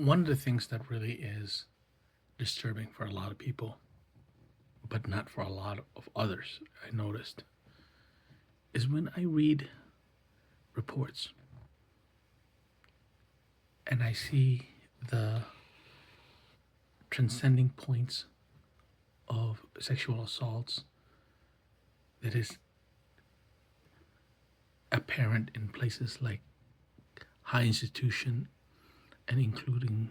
One of the things that really is disturbing for a lot of people, but not for a lot of others, I noticed, is when I read reports and I see the transcending points of sexual assaults that is apparent in places like high institution and including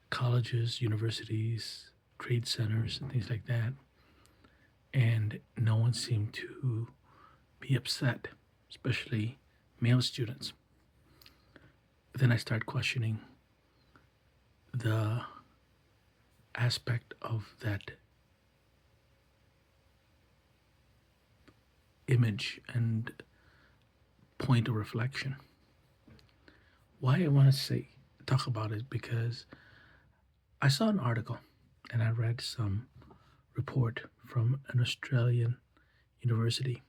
colleges, universities, trade centers, and things like that. And no one seemed to be upset, especially male students. But then I start questioning the aspect of that image and point of reflection. Why I want to talk about it because I saw an article and I read some report from an Australian university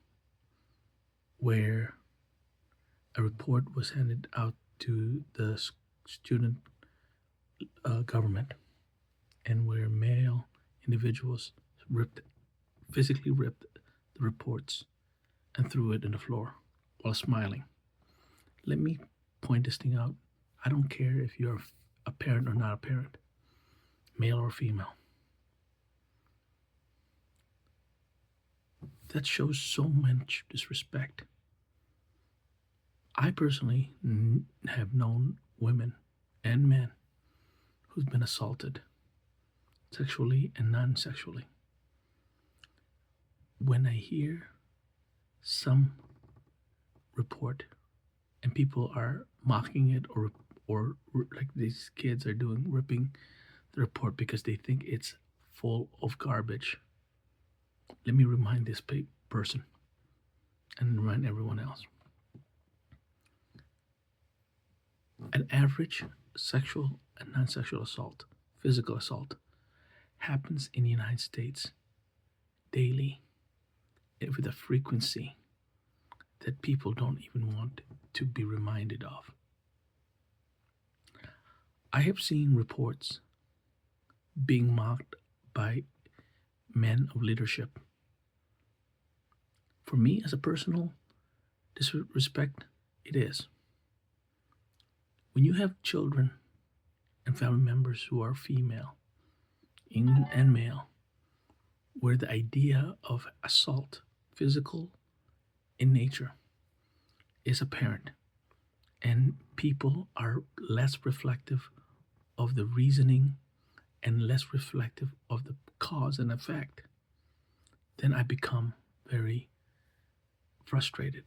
where a report was handed out to the student government, and where male individuals physically ripped the reports and threw it on the floor while smiling. Let me point this thing out. I don't care if you're a parent or not a parent, male or female. That shows so much disrespect. I personally have known women and men who've been assaulted sexually and non sexually. When I hear some report and people are mocking it or like these kids are doing, ripping the report because they think it's full of garbage, let me remind this person and remind everyone else. An average sexual and non-sexual assault, physical assault, happens in the United States daily with a frequency that people don't even want to be reminded of. I have seen reports being mocked by men of leadership. For me, as a personal disrespect, it is. When you have children and family members who are female and male, where the idea of assault, physical in nature, is apparent, and people are less reflective of the reasoning and less reflective of the cause and effect, then I become very frustrated.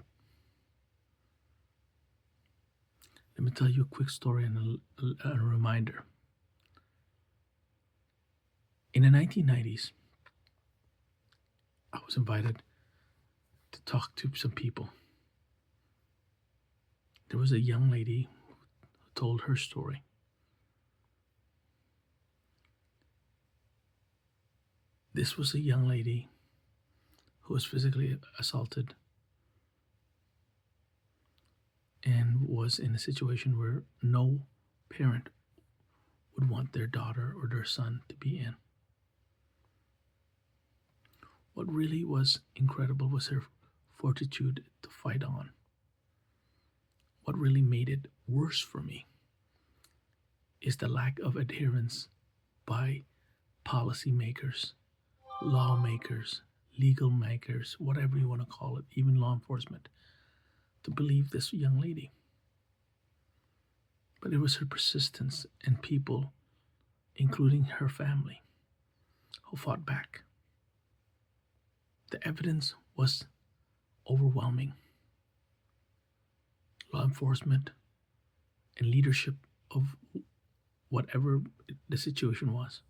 Let me tell you a quick story and a reminder. In the 1990s, I was invited to talk to some people. There was a young lady who told her story. This was a young lady who was physically assaulted and was in a situation where no parent would want their daughter or their son to be in. What really was incredible was her fortitude to fight on. What really made it worse for me is the lack of adherence by policymakers, lawmakers, legal makers, whatever you want to call it, even law enforcement, to believe this young lady. But it was her persistence and people, including her family, who fought back. The evidence was overwhelming. Law enforcement and leadership of whatever the situation was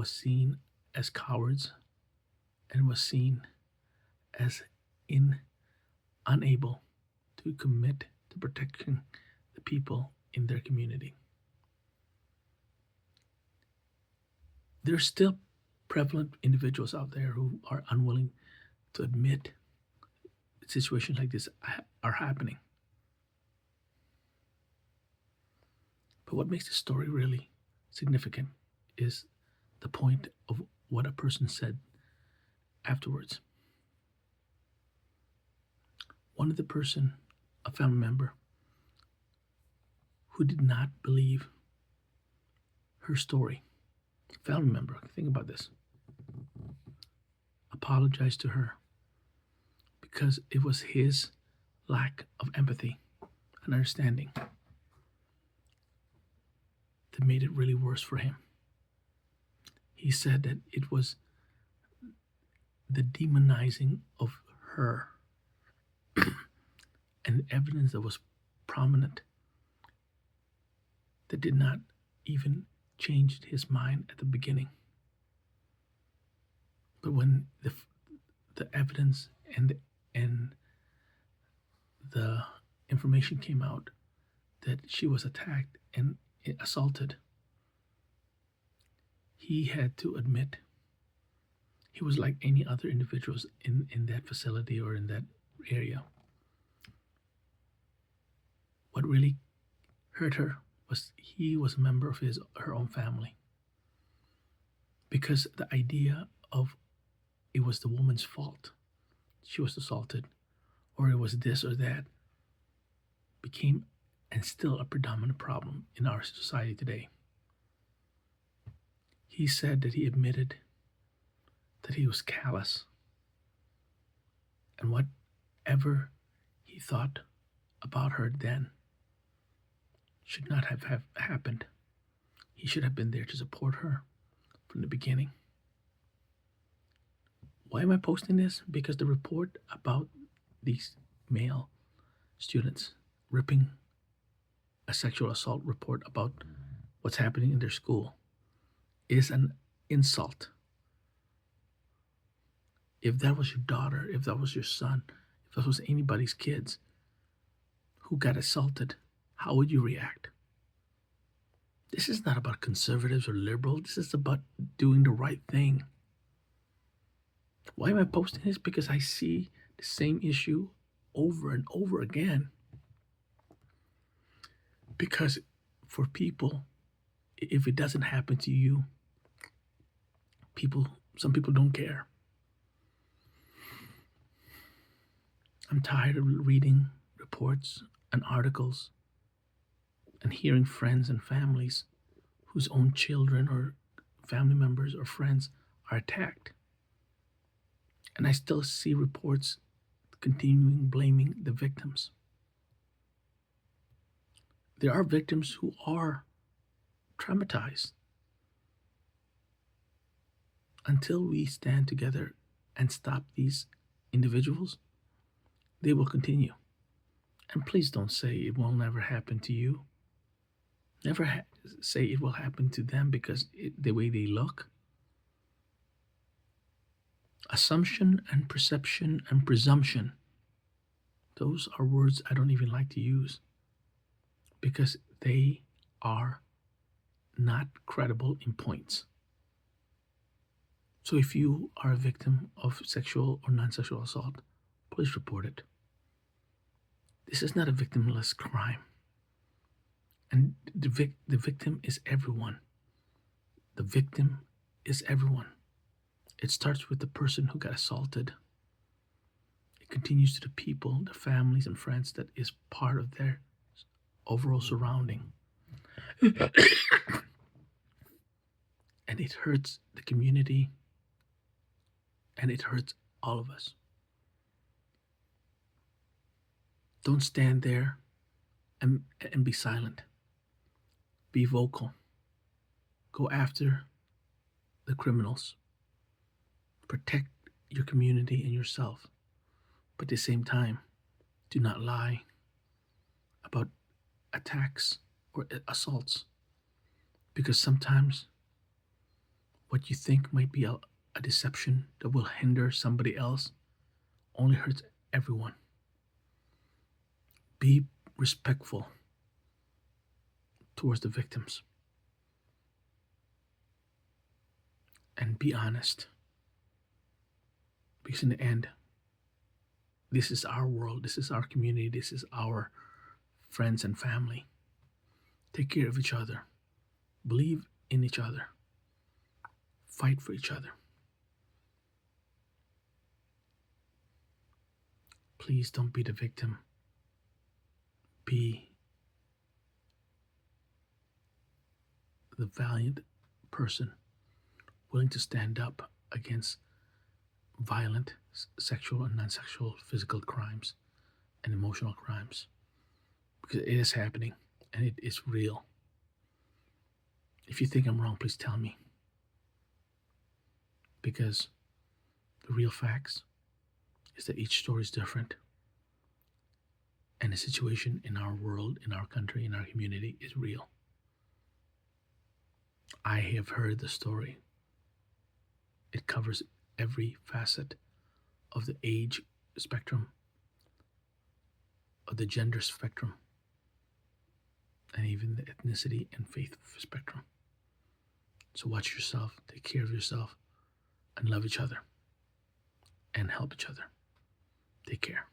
seen as cowards and was seen as unable to commit to protecting the people in their community. There's still prevalent individuals out there who are unwilling to admit situations like this are happening. what makes the story really significant is the point of what a person said afterwards. One of the person, a family member, who did not believe her story, family member, think about this, apologized to her because it was his lack of empathy and understanding that made it really worse for him. He said that it was the demonizing of her and evidence that was prominent that did not even change his mind at the beginning. But when the evidence and the information came out that she was attacked and assaulted, he had to admit he was like any other individuals in that facility or in that area. What really hurt her was he was a member of her own family. Because the idea of it was the woman's fault, she was assaulted, or it was this or that, became and still a predominant problem in our society today. He said that he admitted that he was callous, and whatever he thought about her then should not have happened. He should have been there to support her from the beginning. Why am I posting this? Because the report about these male students ripping a sexual assault report about what's happening in their school is an insult. If that was your daughter, if that was your son, if that was anybody's kids who got assaulted, how would you react? This is not about conservatives or liberals. This is about doing the right thing. Why am I posting this? Because I see the same issue over and over again. Because for people, if it doesn't happen to you, some people don't care. I'm tired of reading reports and articles and hearing friends and families whose own children or family members or friends are attacked. And I still see reports continuing blaming the victims. There are victims who are traumatized. Until we stand together and stop these individuals, they will continue. And please don't say it will never happen to you. Never say it will happen to them because the way they look. Assumption and perception and presumption, those are words I don't even like to use because they are not credible in points. So if you are a victim of sexual or non-sexual assault, please report it. This is not a victimless crime. And the victim is everyone. The victim is everyone. It starts with the person who got assaulted. It continues to the people, the families and friends that is part of their overall surrounding. And it hurts the community, and it hurts all of us. Don't stand there and be silent. Be vocal. Go after the criminals. Protect your community and yourself. But at the same time, do not lie about attacks or assaults. Because sometimes what you think might be a deception that will hinder somebody else only hurts everyone. Be respectful towards the victims. And be honest. Because in the end, this is our world, this is our community, this is our friends and family. Take care of each other. Believe in each other. Fight for each other. Please don't be the victim. Be the valiant person willing to stand up against violent sexual and non-sexual physical crimes and emotional crimes, because it is happening and it is real. If you think I'm wrong, please tell me, because the real facts is that each story is different, and the situation in our world, in our country, in our community is real. I have heard the story. It covers every facet of the age spectrum, of the gender spectrum, and even the ethnicity and faith spectrum. So watch yourself, take care of yourself, and love each other, and help each other. Take care.